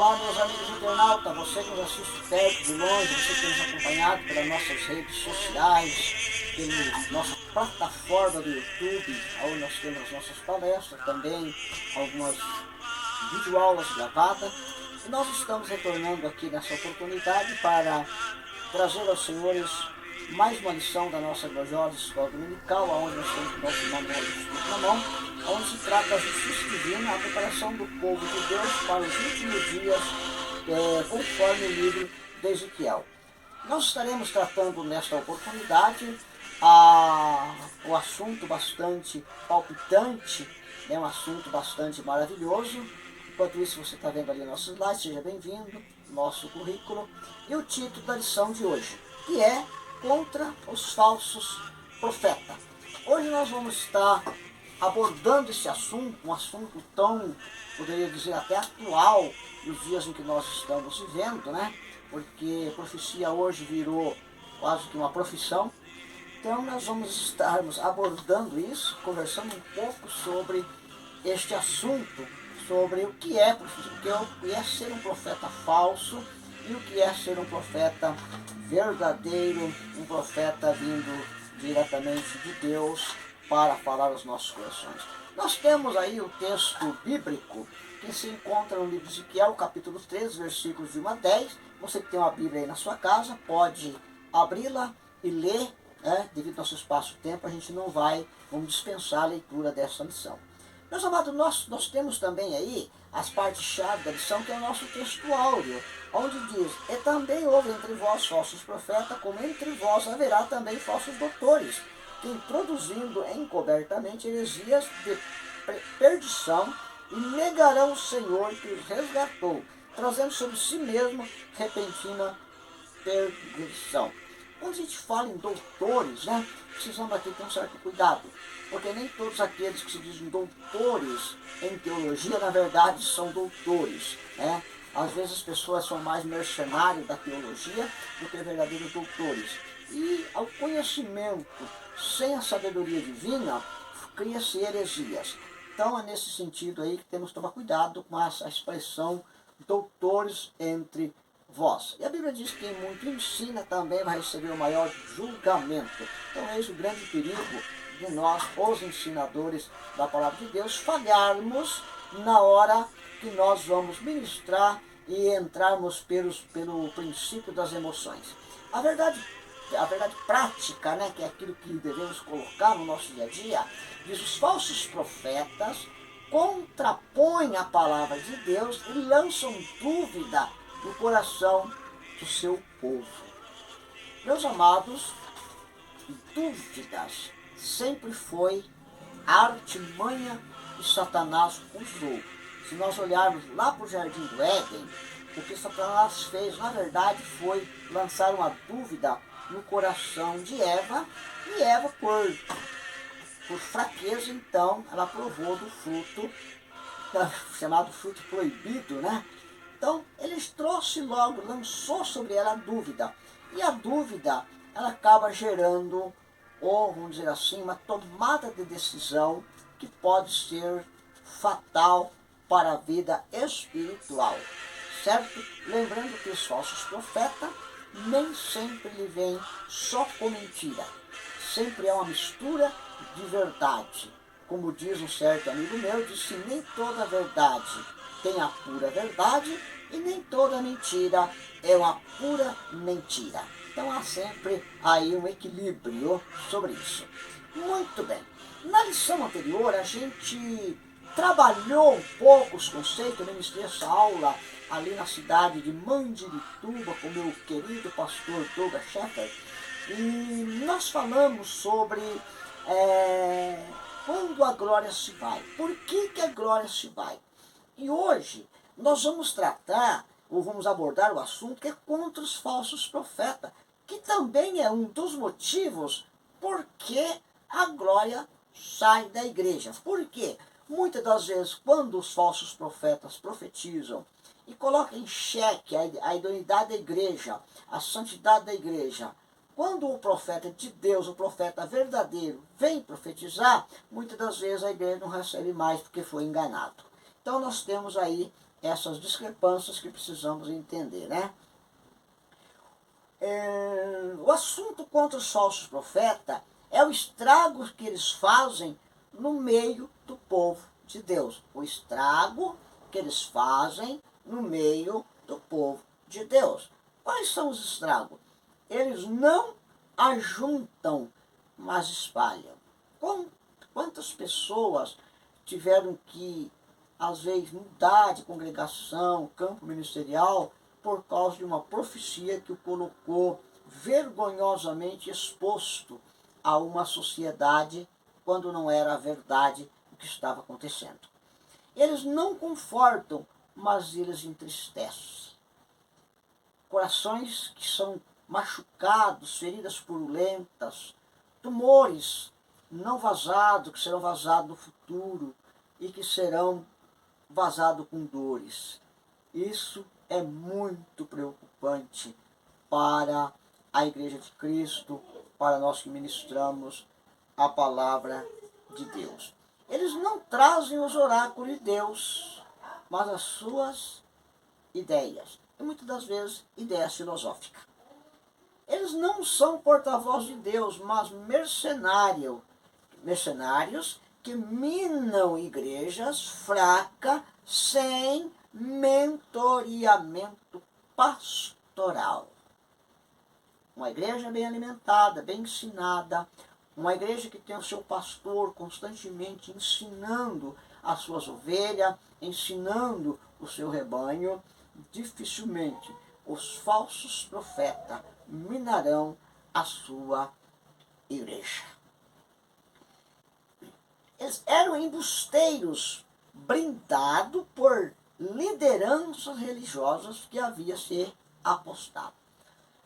Olá, meus amigos internautas, você que nos assiste perto, de longe, você que tem nos acompanhado pelas nossas redes sociais, pela nossa plataforma do YouTube, onde nós temos as nossas palestras, também algumas videoaulas gravadas. E nós estamos retornando aqui nessa oportunidade para trazer aos senhores mais uma lição da nossa gloriosa escola dominical, onde nós temos o nosso manual de estudo na mão, onde se trata da justiça divina, a preparação do povo de Deus para os últimos dias, conforme o livro de Ezequiel. Nós estaremos tratando nesta oportunidade o assunto bastante palpitante, um assunto bastante maravilhoso. Enquanto isso, você está vendo ali nosso slide, seja bem-vindo, nosso currículo, e o título da lição de hoje, que é Contra os Falsos Profetas. Hoje nós vamos estar abordando esse assunto, um assunto tão, poderia dizer, até atual, nos dias em que nós estamos vivendo, né? Porque profecia hoje virou quase que uma profissão. Então nós vamos estarmos abordando isso, conversando um pouco sobre este assunto, sobre o que é ser um profeta falso e o que é ser um profeta verdadeiro, um profeta vindo diretamente de Deus para falar aos nossos corações. Nós temos aí o texto bíblico que se encontra no livro de Ezequiel, capítulo 13, versículos de 1 a 10. Você que tem uma Bíblia aí na sua casa, pode abri-la e ler, devido ao nosso espaço-tempo, a gente não vai, vamos dispensar a leitura dessa lição. Meus amados, nós temos também aí as partes-chave da lição, que é o nosso texto áureo, onde diz: e também houve entre vós falsos profetas, como entre vós haverá também falsos doutores, que introduzindo encobertamente heresias de perdição, e negarão o Senhor que os resgatou, trazendo sobre si mesmo repentina perdição. Quando a gente fala em doutores, precisamos aqui ter um certo cuidado, porque nem todos aqueles que se dizem doutores em teologia, na verdade, são doutores. Às vezes as pessoas são mais mercenários da teologia do que verdadeiros doutores. E ao conhecimento sem a sabedoria divina, cria-se heresias. Então é nesse sentido aí que temos que tomar cuidado com a expressão doutores entre vós. E a Bíblia diz que quem muito ensina também vai receber o maior julgamento. Então eis o grande perigo de nós, os ensinadores da palavra de Deus, falharmos na hora que nós vamos ministrar e entrarmos pelo princípio das emoções. A verdade prática, que é aquilo que devemos colocar no nosso dia a dia, diz: os falsos profetas contrapõem a palavra de Deus e lançam dúvida no coração do seu povo. Meus amados, dúvidas sempre foi a artimanha que Satanás usou. Se nós olharmos lá para o Jardim do Éden, o que Satanás fez, na verdade, foi lançar uma dúvida no coração de Eva, e Eva, por fraqueza, então, ela provou do fruto, chamado fruto proibido, Então, eles trouxe logo, lançou sobre ela a dúvida. E a dúvida, ela acaba gerando, vamos dizer assim, uma tomada de decisão que pode ser fatal para a vida espiritual, certo? Lembrando que os falsos profetas nem sempre lhe vêm só com mentira. Sempre é uma mistura de verdade. Como diz um certo amigo meu, disse: nem toda verdade tem a pura verdade e nem toda mentira é uma pura mentira. Então há sempre aí um equilíbrio sobre isso. Muito bem. Na lição anterior a gente trabalhou um pouco os conceitos. Eu ministrei essa aula ali na cidade de Mandirituba com meu querido pastor Douglas Sheffer, e nós falamos sobre quando a glória se vai. Por que a glória se vai? E hoje nós vamos tratar, ou vamos abordar o assunto que é contra os falsos profetas, que também é um dos motivos por que a glória sai da igreja. Por quê? Muitas das vezes, quando os falsos profetas profetizam e colocam em xeque a idoneidade da igreja, a santidade da igreja, quando o profeta de Deus, o profeta verdadeiro, vem profetizar, muitas das vezes a igreja não recebe mais porque foi enganado. Então nós temos aí essas discrepâncias que precisamos entender, né? O assunto contra os falsos profetas é o estrago que eles fazem no meio do povo de Deus. O estrago que eles fazem no meio do povo de Deus. Quais são os estragos? Eles não ajuntam, mas espalham. Quantas pessoas tiveram que, às vezes, mudar de congregação, campo ministerial, por causa de uma profecia que o colocou vergonhosamente exposto a uma sociedade quando não era a verdade o que estava acontecendo. Eles não confortam, mas eles entristecem. Corações que são machucados, feridas purulentas, tumores não vazados, que serão vazados no futuro e que serão vazados com dores. Isso é muito preocupante para a Igreja de Cristo, para nós que ministramos a palavra de Deus. Eles não trazem os oráculos de Deus, mas as suas ideias, e muitas das vezes ideias filosóficas. Eles não são porta-voz de Deus, mas mercenários que minam igrejas fracas sem mentoreamento pastoral. Uma igreja bem alimentada, bem ensinada, uma igreja que tem o seu pastor constantemente ensinando as suas ovelhas, ensinando o seu rebanho, dificilmente os falsos profetas minarão a sua igreja. Eles eram embusteiros, brindados por lideranças religiosas que havia se apostado.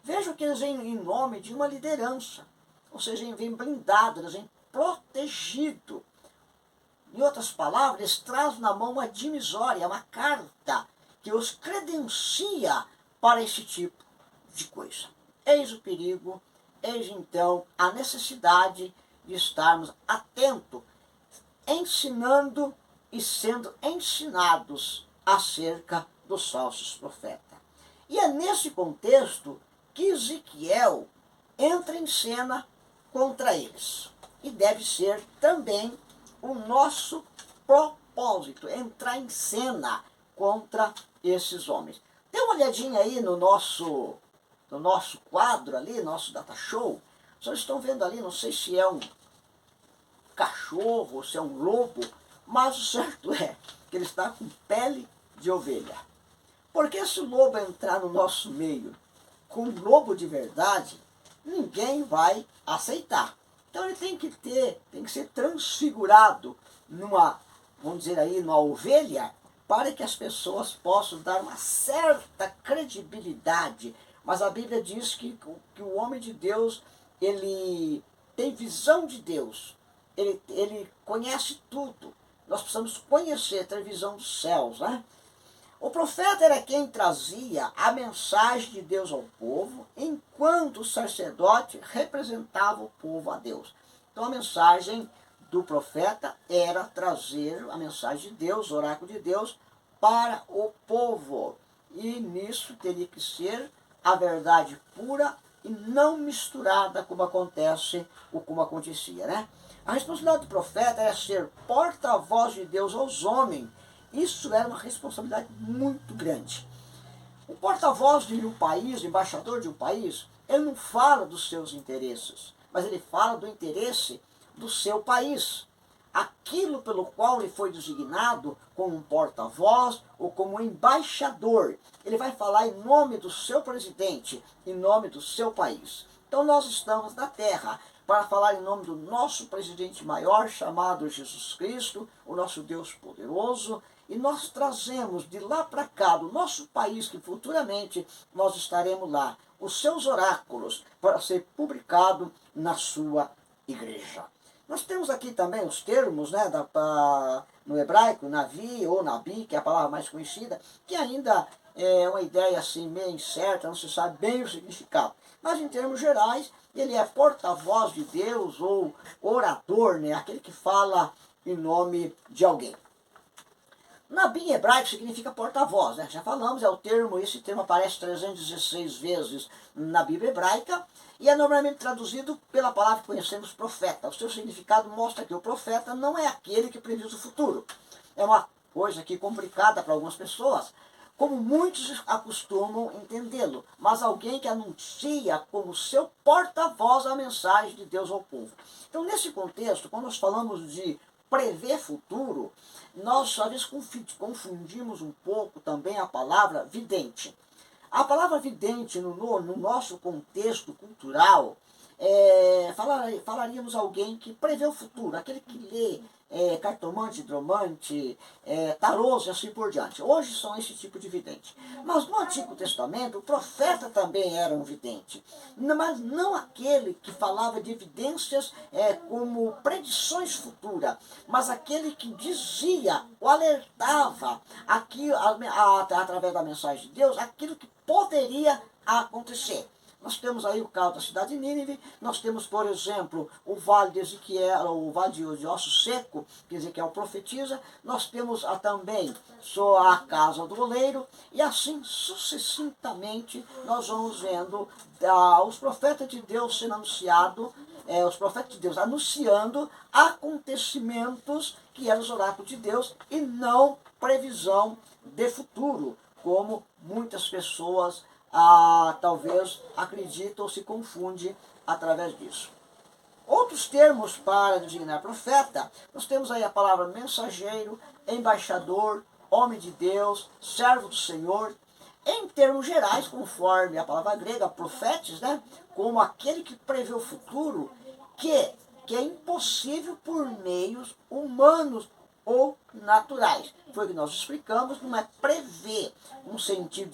Vejam que eles vêm em nome de uma liderança, ou seja, eles vêm blindados, eles vêm protegidos. Em outras palavras, eles trazem na mão uma dimisória, uma carta que os credencia para esse tipo de coisa. Eis o perigo, eis então a necessidade de estarmos atentos, ensinando e sendo ensinados acerca dos falsos profetas. E é nesse contexto que Ezequiel entra em cena contra eles. E deve ser também o nosso propósito, entrar em cena contra esses homens. Dê uma olhadinha aí no nosso quadro ali, nosso data show. Vocês estão vendo ali, não sei se é um cachorro, se é um lobo, mas o certo é que ele está com pele de ovelha. Porque se o lobo entrar no nosso meio com um lobo de verdade, ninguém vai aceitar. Então ele tem que ser transfigurado numa, vamos dizer aí, numa ovelha, para que as pessoas possam dar uma certa credibilidade. Mas a Bíblia diz que o homem de Deus, ele tem visão de Deus, ele conhece tudo. Nós precisamos conhecer, ter visão dos céus, né? O profeta era quem trazia a mensagem de Deus ao povo, enquanto o sacerdote representava o povo a Deus. Então a mensagem do profeta era trazer a mensagem de Deus, o oráculo de Deus, para o povo. E nisso teria que ser a verdade pura e não misturada como acontece ou como acontecia, né? A responsabilidade do profeta era ser porta-voz de Deus aos homens. Isso era uma responsabilidade muito grande. O porta-voz de um país, o embaixador de um país, ele não fala dos seus interesses, mas ele fala do interesse do seu país. Aquilo pelo qual ele foi designado como um porta-voz ou como um embaixador. Ele vai falar em nome do seu presidente, em nome do seu país. Então nós estamos na terra para falar em nome do nosso presidente maior, chamado Jesus Cristo, o nosso Deus poderoso, e nós trazemos de lá para cá, do nosso país, que futuramente nós estaremos lá, os seus oráculos, para ser publicado na sua igreja. Nós temos aqui também os termos, né, no hebraico, Navi ou Nabi, que é a palavra mais conhecida, que ainda é uma ideia assim meio incerta, não se sabe bem o significado. Mas em termos gerais, ele é porta-voz de Deus ou orador, né, aquele que fala em nome de alguém. Nabi em hebraico significa porta-voz, né? Já falamos, esse termo aparece 316 vezes na Bíblia hebraica e é normalmente traduzido pela palavra que conhecemos, profeta. O seu significado mostra que o profeta não é aquele que prediz o futuro. É uma coisa aqui complicada para algumas pessoas, como muitos acostumam entendê-lo, mas alguém que anuncia como seu porta-voz a mensagem de Deus ao povo. Então, nesse contexto, quando nós falamos de prever futuro, nós às vezes confundimos um pouco também a palavra vidente. A palavra vidente, no nosso contexto cultural, falaríamos alguém que prevê o futuro, aquele que lê cartomante, hidromante, tarôs e assim por diante. Hoje são esse tipo de vidente. Mas no Antigo Testamento, o profeta também era um vidente. Mas não aquele que falava de evidências como predições futuras, mas aquele que dizia ou alertava através da mensagem de Deus aquilo que poderia acontecer. Nós temos aí o caso da cidade de Nínive, nós temos, por exemplo, o vale de Ezequiel, o vale de Osso Seco, que Ezequiel profetiza, nós temos também a casa do oleiro, e assim sucessivamente nós vamos vendo os profetas de Deus sendo anunciados, os profetas de Deus anunciando acontecimentos que eram os oráculos de Deus e não previsão de futuro, como muitas pessoas talvez acreditam ou se confunde através disso. Outros termos para designar profeta, nós temos aí a palavra mensageiro, embaixador, homem de Deus, servo do Senhor. Em termos gerais, conforme a palavra grega, profetes, né, como aquele que prevê o futuro, que é impossível por meios humanos ou naturais. Foi o que nós explicamos, não é prever um sentido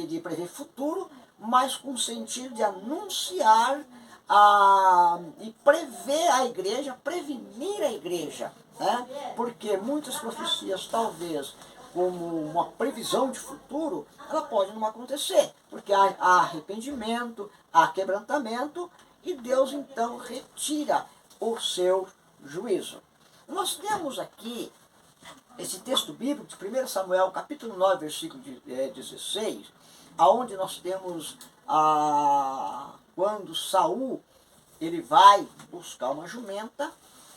de prever futuro, mas com o sentido de anunciar e prever a igreja, prevenir a igreja. Né? Porque muitas profecias, talvez, como uma previsão de futuro, ela pode não acontecer, porque há arrependimento, há quebrantamento, e Deus então retira o seu juízo. Nós temos aqui esse texto bíblico de 1 Samuel, capítulo 9, versículo 16, aonde nós temos quando Saul ele vai buscar uma jumenta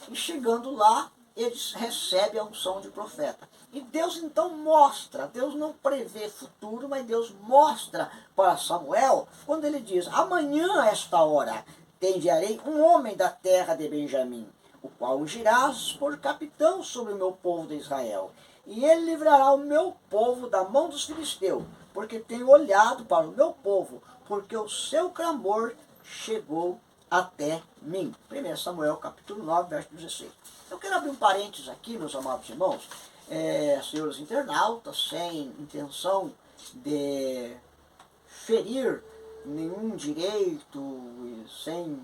e chegando lá ele recebe a unção de profeta. E Deus então mostra, Deus não prevê futuro, mas Deus mostra para Samuel quando ele diz: amanhã a esta hora te enviarei um homem da terra de Benjamim, o qual ungirás por capitão sobre o meu povo de Israel. E ele livrará o meu povo da mão dos filisteus, porque tenho olhado para o meu povo, porque o seu clamor chegou até mim. 1 Samuel capítulo 9, verso 16. Eu quero abrir um parênteses aqui, meus amados irmãos, senhores internautas, sem intenção de ferir nenhum direito, sem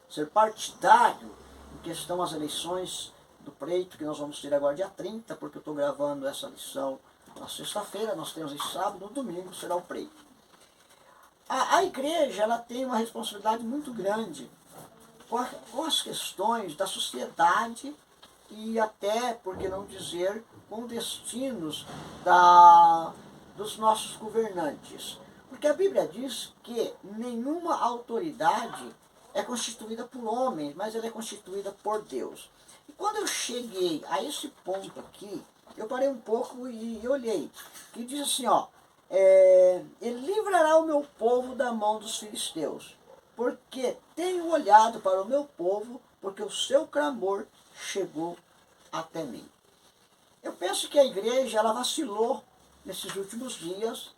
ser partidário em questão às eleições do pleito que nós vamos ter agora dia 30, porque eu estou gravando essa lição na sexta-feira, nós temos em sábado, no domingo será o pleito. A igreja ela tem uma responsabilidade muito grande com as questões da sociedade e até, por que não dizer, com destinos dos nossos governantes. Porque a Bíblia diz que nenhuma autoridade é constituída por homens, mas ela é constituída por Deus. E quando eu cheguei a esse ponto aqui, eu parei um pouco e olhei, que diz assim, ele livrará o meu povo da mão dos filisteus, porque tenho olhado para o meu povo, porque o seu clamor chegou até mim. Eu penso que a igreja ela vacilou nesses últimos dias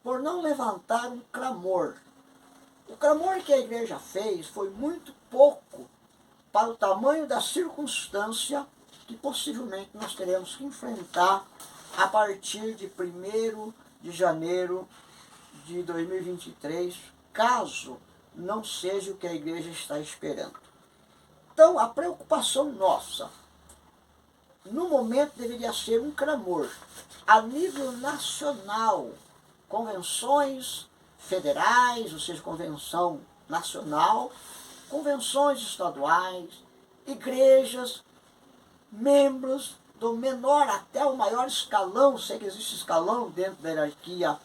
por não levantar um clamor. O clamor que a igreja fez foi muito pouco para o tamanho da circunstância que possivelmente nós teremos que enfrentar a partir de 1º de janeiro de 2023, caso não seja o que a igreja está esperando. Então, a preocupação nossa, no momento, deveria ser um clamor a nível nacional, convenções federais, ou seja, convenção nacional, convenções estaduais, igrejas, membros do menor até o maior escalão, sei que existe escalão dentro da hierarquia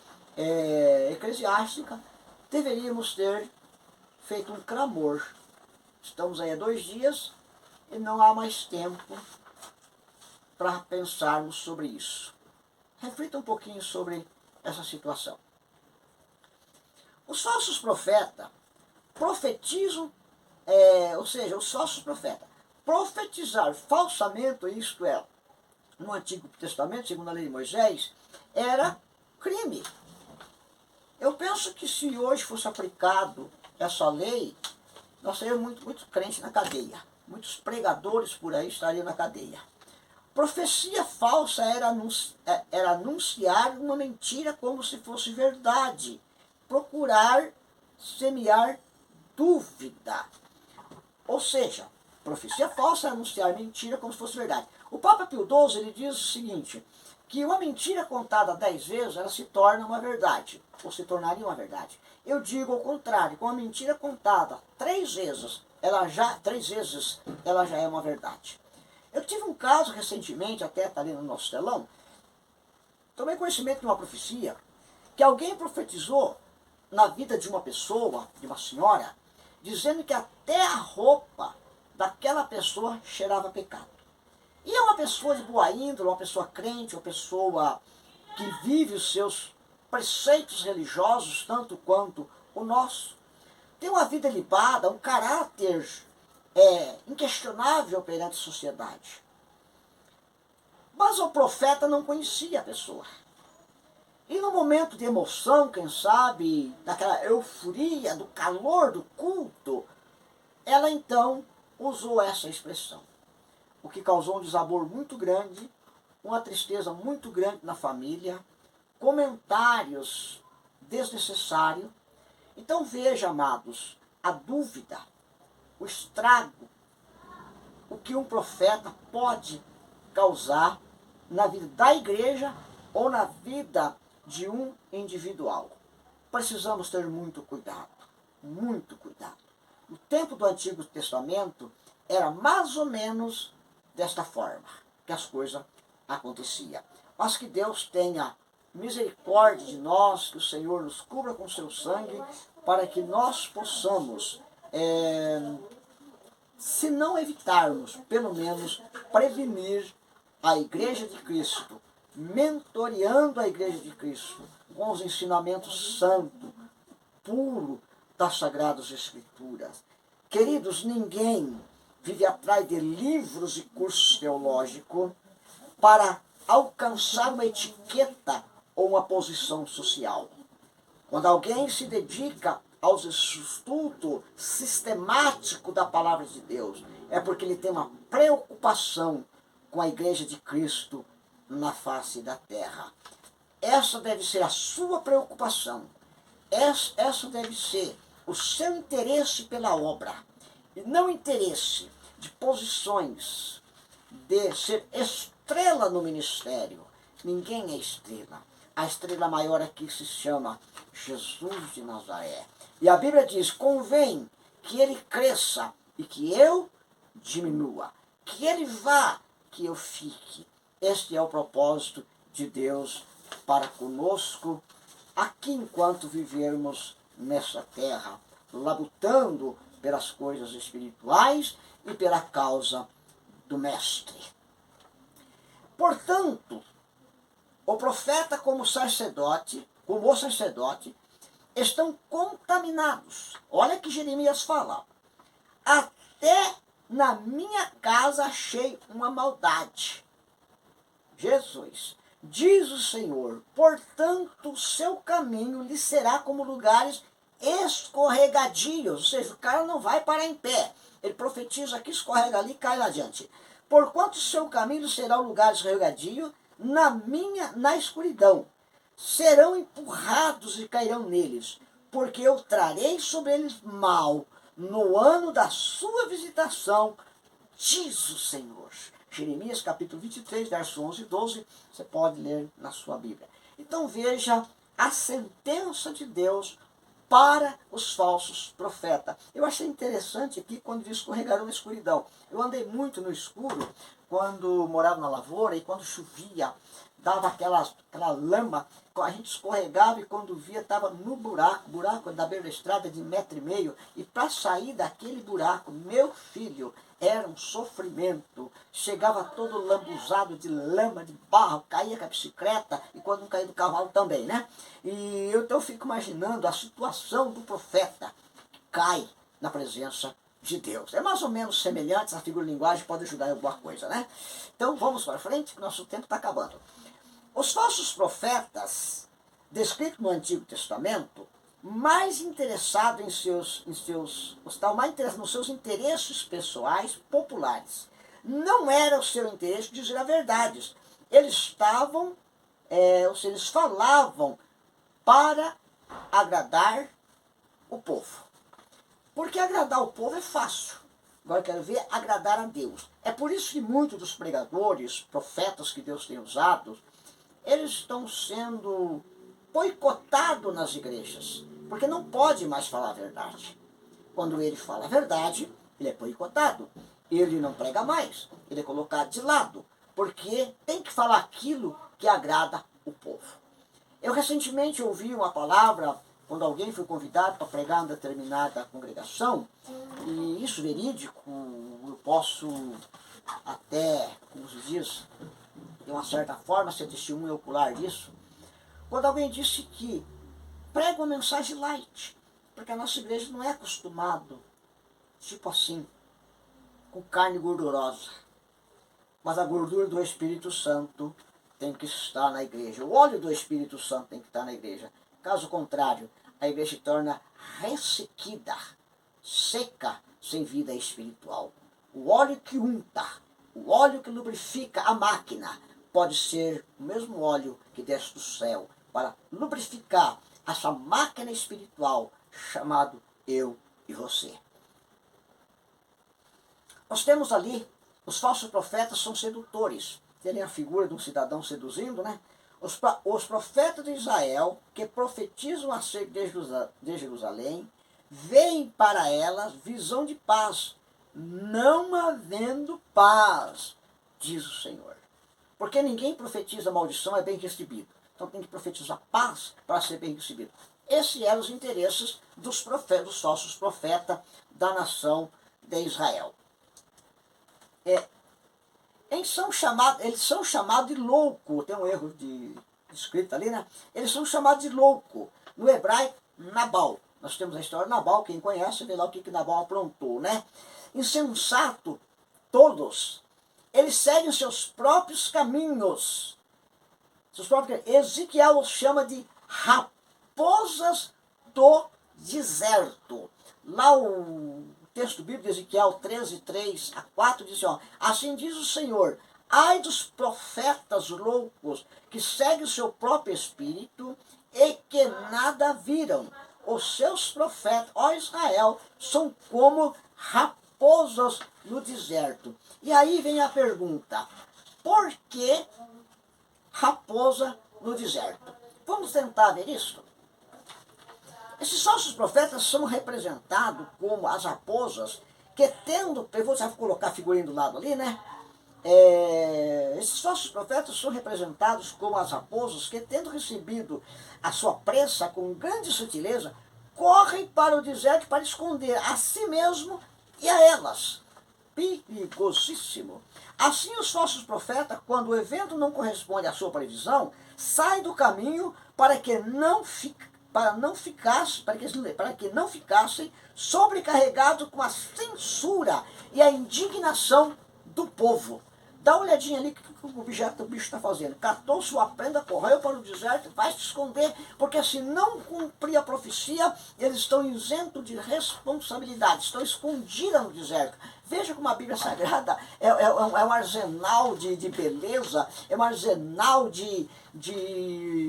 eclesiástica, deveríamos ter feito um clamor. Estamos aí há 2 dias e não há mais tempo para pensarmos sobre isso. Reflita um pouquinho sobre essa situação. Os falsos profetas profetizam, ou seja, os falsos profetas, profetizar falsamente, isto é, no Antigo Testamento, segundo a lei de Moisés, era crime. Eu penso que se hoje fosse aplicado essa lei, nós teríamos muitos crentes na cadeia. Muitos pregadores por aí estariam na cadeia. Profecia falsa era anunciar uma mentira como se fosse verdade. Procurar semear dúvida. Ou seja, profecia falsa é anunciar mentira como se fosse verdade. O Papa Pio XII ele diz o seguinte, que uma mentira contada 10 vezes, ela se torna uma verdade, ou se tornaria uma verdade. Eu digo ao contrário, com uma mentira contada 3 vezes, ela já é uma verdade. Eu tive um caso recentemente, até está ali no nosso telão, tomei conhecimento de uma profecia, que alguém profetizou na vida de uma pessoa, de uma senhora, dizendo que até a roupa daquela pessoa cheirava pecado. E é uma pessoa de boa índole, uma pessoa crente, uma pessoa que vive os seus preceitos religiosos, tanto quanto o nosso. Tem uma vida ilibada, um caráter inquestionável perante a sociedade. Mas o profeta não conhecia a pessoa. E no momento de emoção, quem sabe, daquela euforia, do calor do culto, ela então usou essa expressão. O que causou um desabor muito grande, uma tristeza muito grande na família, comentários desnecessários. Então veja, amados, a dúvida, o estrago, o que um profeta pode causar na vida da igreja ou na vida de um individual. Precisamos ter muito cuidado, muito cuidado. No tempo do Antigo Testamento era mais ou menos desta forma que as coisas aconteciam. Mas que Deus tenha misericórdia de nós, que o Senhor nos cubra com seu sangue, para que nós possamos, se não evitarmos, pelo menos prevenir a Igreja de Cristo, mentoreando a Igreja de Cristo com os ensinamentos santos, puros das Sagradas Escrituras. Queridos, ninguém vive atrás de livros e cursos teológicos para alcançar uma etiqueta ou uma posição social. Quando alguém se dedica aos estudos sistemáticos da Palavra de Deus, é porque ele tem uma preocupação com a Igreja de Cristo na face da terra. Essa deve ser a sua preocupação. Essa deve ser o seu interesse pela obra. E não interesse de posições, de ser estrela no ministério. Ninguém é estrela. A estrela maior aqui se chama Jesus de Nazaré. E a Bíblia diz, convém que ele cresça e que eu diminua. Que ele vá, que eu fique. Este é o propósito de Deus para conosco, aqui enquanto vivermos nessa terra, labutando pelas coisas espirituais e pela causa do Mestre. Portanto, o profeta como o sacerdote, estão contaminados. Olha que Jeremias fala. Até na minha casa achei uma maldade. Jesus, diz o Senhor, portanto o seu caminho lhe será como lugares escorregadios, ou seja, o cara não vai parar em pé. Ele profetiza aqui, escorrega ali e cai lá adiante. Porquanto o seu caminho será um lugar escorregadio, na escuridão. Serão empurrados e cairão neles, porque eu trarei sobre eles mal no ano da sua visitação, diz o Senhor. Jeremias capítulo 23, verso 11 e 12, você pode ler na sua Bíblia. Então veja a sentença de Deus para os falsos profetas. Eu achei interessante aqui quando diz escorregaram na escuridão. Eu andei muito no escuro quando morava na lavoura e quando chovia, dava aquela lama, a gente escorregava e quando via estava no buraco da beira da estrada de 1,5 m, e para sair daquele buraco, meu filho, era um sofrimento. Chegava todo lambuzado de lama, de barro, caía com a bicicleta e quando não caía do cavalo também, né? E então eu fico imaginando a situação do profeta que cai na presença de Deus. É mais ou menos semelhante, essa figura de linguagem pode ajudar em alguma coisa, né? Então vamos para frente, que nosso tempo está acabando. Os falsos profetas, descritos no Antigo Testamento, mais interessados estavam mais interessados nos seus interesses pessoais populares. Não era o seu interesse dizer a verdade. Eles estavam, ou seja, eles falavam para agradar o povo. Porque agradar o povo é fácil. Agora eu quero ver agradar a Deus. É por isso que muitos dos pregadores, profetas que Deus tem usado, eles estão sendo boicotados nas igrejas, porque não pode mais falar a verdade. Quando ele fala a verdade, ele é boicotado. Ele não prega mais, ele é colocado de lado, porque tem que falar aquilo que agrada o povo. Eu recentemente ouvi uma palavra, quando alguém foi convidado para pregar em determinada congregação, e isso verídico, eu posso até, como se diz, de uma certa forma, ser testemunha ocular disso, quando alguém disse que prega uma mensagem light, porque a nossa igreja não é acostumado, tipo assim, com carne gordurosa, mas a gordura do Espírito Santo tem que estar na igreja, o óleo do Espírito Santo tem que estar na igreja. Caso contrário, a igreja se torna ressequida, seca, sem vida espiritual. O óleo que unta, o óleo que lubrifica a máquina, pode ser o mesmo óleo que desce do céu para lubrificar essa máquina espiritual chamado eu e você. Nós temos ali, os falsos profetas são sedutores. Tem a figura de um cidadão seduzindo, né? Os profetas de Israel, que profetizam acerca de Jerusalém, veem para elas visão de paz, não havendo paz, diz o Senhor. Porque ninguém profetiza maldição é bem recebido. Então tem que profetizar paz para ser bem recebido. Esses eram os interesses dos profetas, dos falsos profetas da nação de Israel. Eles são chamados de louco. Tem um erro de escrito ali, né? Eles são chamados de louco. No hebraico, Nabal. Nós temos a história de Nabal, quem conhece, vê lá o que Nabal aprontou, né? Insensato, todos. Eles seguem seus próprios caminhos. Ezequiel os chama de raposas do deserto. Lá o texto bíblico de Ezequiel 13:3-4 diz assim diz o Senhor, ai dos profetas loucos que seguem o seu próprio espírito e que nada viram. Os seus profetas, ó Israel, são como raposas no deserto. E aí vem a pergunta, por que raposa no deserto? Vamos tentar ver isso? Esses falsos profetas são representados como as raposas que tendo, eu vou colocar a figurinha do lado ali, né? Esses falsos profetas são representados como as raposas que tendo recebido a sua presa com grande sutileza, correm para o deserto para esconder a si mesmo e a elas. Perigosíssimo. Assim os falsos profetas, quando o evento não corresponde à sua previsão, saem do caminho para que não ficassem sobrecarregados com a censura e a indignação do povo. Dá uma olhadinha ali o que o bicho está fazendo. Catou sua prenda, correu para o deserto, vai se esconder, porque se não cumprir a profecia, eles estão isentos de responsabilidade, estão escondidos no deserto. Veja como a Bíblia Sagrada é um arsenal de beleza, é um arsenal de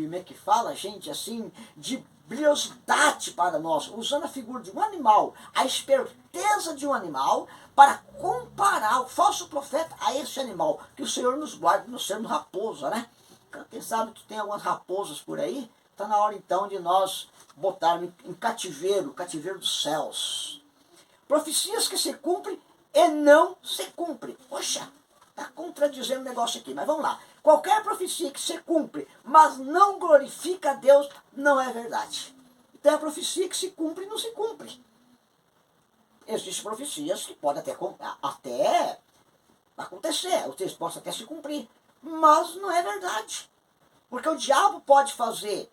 como é que fala, gente, assim, de brilhosidade para nós, usando a figura de um animal, a esperteza de um animal, para comparar o falso profeta a esse animal, que o Senhor nos guarde, nos sendo raposa, né? Quem sabe que tem algumas raposas por aí, Está na hora então de nós botarmos em cativeiro, cativeiro dos céus. Profecias que se cumprem e não se cumprem. Poxa, está contradizendo o negócio aqui, mas vamos lá. Qualquer profecia que se cumpre, mas não glorifica a Deus, não é verdade. Então é a profecia que se cumpre e não se cumpre. Existem profecias que podem até acontecer, o texto possa até se cumprir, mas não é verdade. Porque o diabo pode fazer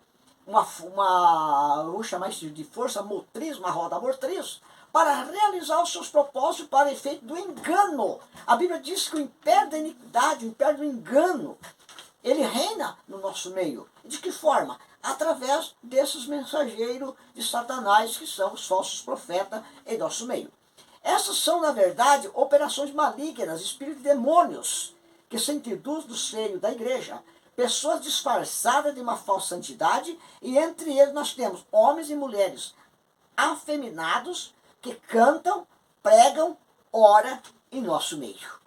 vamos chamar isso de força motriz, uma roda motriz, para realizar os seus propósitos para efeito do engano. A Bíblia diz que o império da iniquidade, o império do engano, ele reina no nosso meio. De que forma? Através desses mensageiros de Satanás, que são os falsos profetas em nosso meio. Essas são, na verdade, operações malignas, espíritos de demônios, que se introduzem no seio da igreja. Pessoas disfarçadas de uma falsa santidade, e entre eles nós temos homens e mulheres afeminados, que cantam, pregam, oram em nosso meio.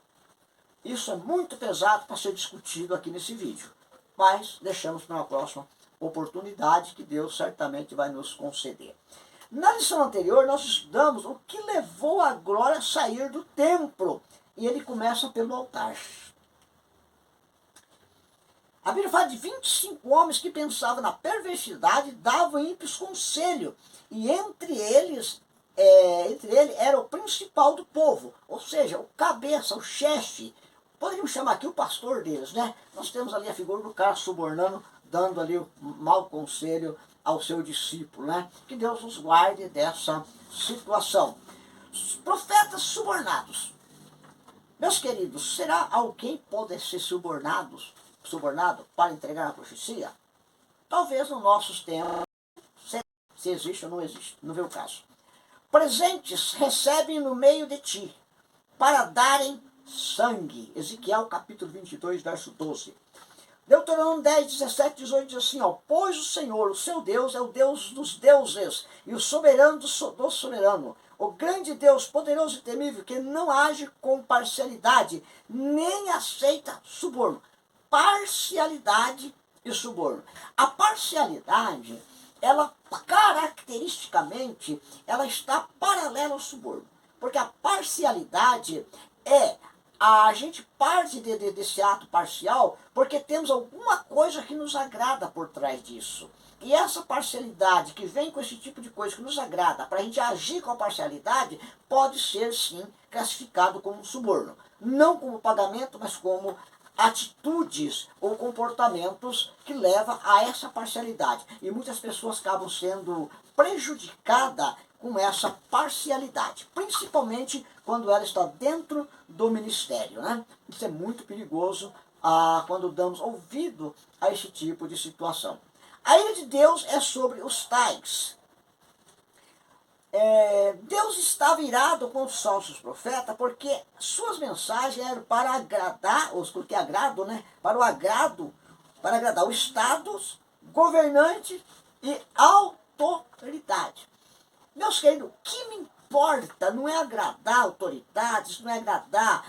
Isso é muito pesado para ser discutido aqui nesse vídeo, mas deixamos para uma próxima oportunidade que Deus certamente vai nos conceder. Na lição anterior nós estudamos o que levou a glória a sair do templo, e ele começa pelo altar. A Bíblia fala de 25 homens que pensavam na perversidade, davam ímpios conselho, e entre ele era o principal do povo, ou seja, o cabeça, o chefe, poderíamos chamar aqui o pastor deles, né? Nós temos ali a figura do cara subornando, dando ali o mau conselho ao seu discípulo, né? Que Deus nos guarde dessa situação. Os profetas subornados. Meus queridos, será alguém pode ser subornado para entregar a profecia? Talvez nos nossos tempos, se existe ou não existe, não vê o caso. Presentes recebem no meio de ti, para darem sangue. Ezequiel capítulo 22, verso 12. Deuteronômio 10, 17, 18 diz assim, ó, pois o Senhor, o seu Deus, é o Deus dos deuses e o soberano do soberano, o grande Deus, poderoso e temível, que não age com parcialidade, nem aceita suborno. Parcialidade e suborno. A parcialidade, ela caracteristicamente, ela está paralela ao suborno, porque a parcialidade a gente parte desse ato parcial porque temos alguma coisa que nos agrada por trás disso. E essa parcialidade que vem com esse tipo de coisa que nos agrada, para a gente agir com a parcialidade, pode ser sim classificado como suborno. Não como pagamento, mas como atitudes ou comportamentos que levam a essa parcialidade. E muitas pessoas acabam sendo prejudicadas com essa parcialidade, principalmente quando ela está dentro do ministério, né? Isso é muito perigoso quando damos ouvido a esse tipo de situação. A ira de Deus é sobre os tais. Deus estava irado com os falsos profetas porque suas mensagens eram para agradar, para agradar os estados, governantes e autoridade. Meus queridos, o que me importa não é agradar autoridades, não é agradar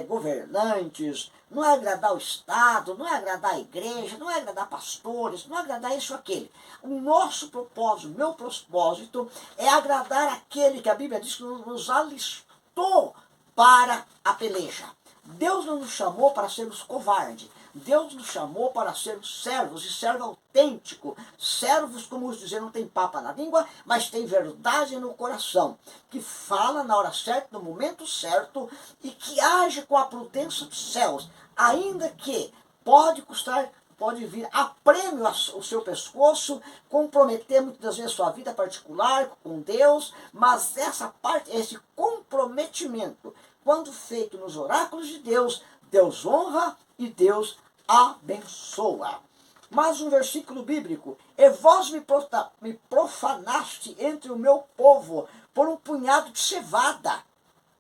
governantes, não é agradar o Estado, não é agradar a igreja, não é agradar pastores, não é agradar isso ou aquele. O nosso propósito, o meu propósito é agradar aquele que a Bíblia diz que nos alistou para a peleja. Deus não nos chamou para sermos covardes. Deus nos chamou para sermos servos, e servo autêntico. Servos, como os dizer, não tem papa na língua, mas tem verdade no coração. Que fala na hora certa, no momento certo, e que age com a prudência dos céus. Ainda que pode vir a prêmio o seu pescoço, comprometer muitas vezes sua vida particular com Deus, mas esse comprometimento, quando feito nos oráculos de Deus, Deus honra e Deus abençoa. Mais um versículo bíblico. E vós me profanaste entre o meu povo por um punhado de cevada.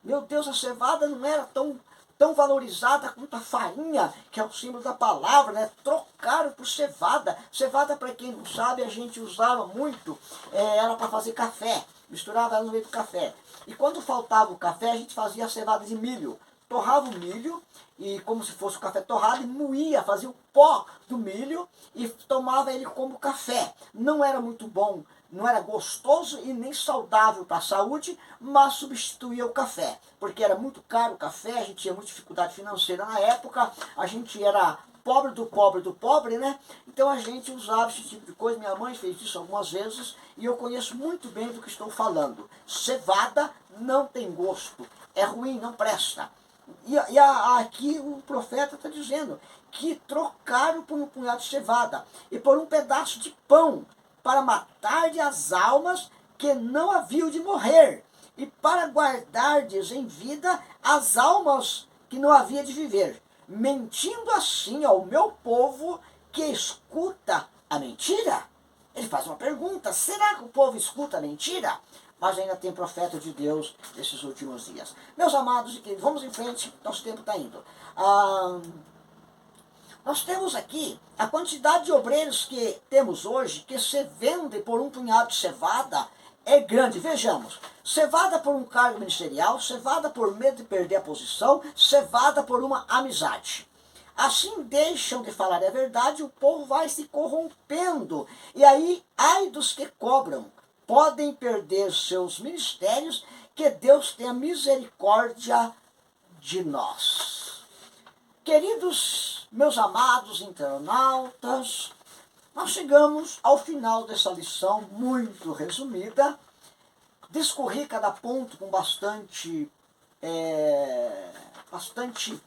Meu Deus, a cevada não era tão valorizada quanto a farinha, que é o símbolo da palavra, né? Trocaram por cevada. Cevada, para quem não sabe, a gente usava muito, era para fazer café. Misturava ela no meio do café. E quando faltava o café, a gente fazia a cevada de milho. torrava o milho, e como se fosse o café torrado, e moía, fazia o pó do milho e tomava ele como café. Não era muito bom, não era gostoso e nem saudável para a saúde, mas substituía o café, porque era muito caro o café, a gente tinha muita dificuldade financeira na época, a gente era pobre do pobre, né? Então a gente usava esse tipo de coisa, minha mãe fez isso algumas vezes, e eu conheço muito bem do que estou falando. Cevada não tem gosto, é ruim, não presta. Aqui o profeta está dizendo que trocaram por um punhado de cevada e por um pedaço de pão para matar-lhe as almas que não haviam de morrer e para guardar-lhes em vida as almas que não havia de viver, mentindo assim ao meu povo que escuta a mentira. Ele faz uma pergunta, será que o povo escuta a mentira? Mas ainda tem profeta de Deus nesses últimos dias. Meus amados e queridos, vamos em frente, nosso tempo está indo. Nós temos aqui a quantidade de obreiros que temos hoje, que se vendem por um punhado de cevada, é grande. Vejamos, cevada por um cargo ministerial, cevada por medo de perder a posição, cevada por uma amizade. Assim deixam de falar a verdade, o povo vai se corrompendo. E aí, ai dos que cobram, podem perder seus ministérios, que Deus tenha misericórdia de nós. Queridos, meus amados internautas, nós chegamos ao final dessa lição muito resumida. Discorri cada ponto com bastante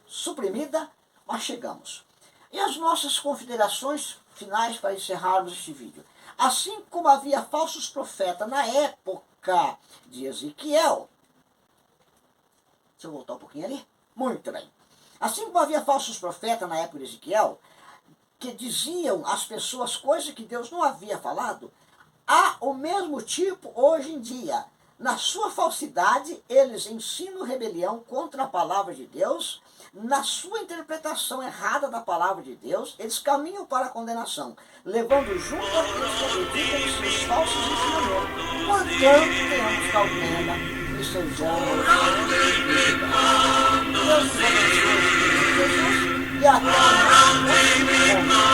suprimida, mas chegamos. E as nossas considerações finais para encerrarmos este vídeo. Assim como havia falsos profetas na época de Ezequiel. Deixa eu voltar um pouquinho ali. Muito bem. Assim como havia falsos profetas na época de Ezequiel, que diziam às pessoas coisas que Deus não havia falado, há o mesmo tipo hoje em dia. Na sua falsidade, eles ensinam rebelião contra a palavra de Deus. Na sua interpretação errada da palavra de Deus, eles caminham para a condenação, levando junto aqueles que acreditam em seus falsos ensinamentos. Portanto, tenhamos cautela e sejamos Deus abençoe Jesus e até o próximo encontro.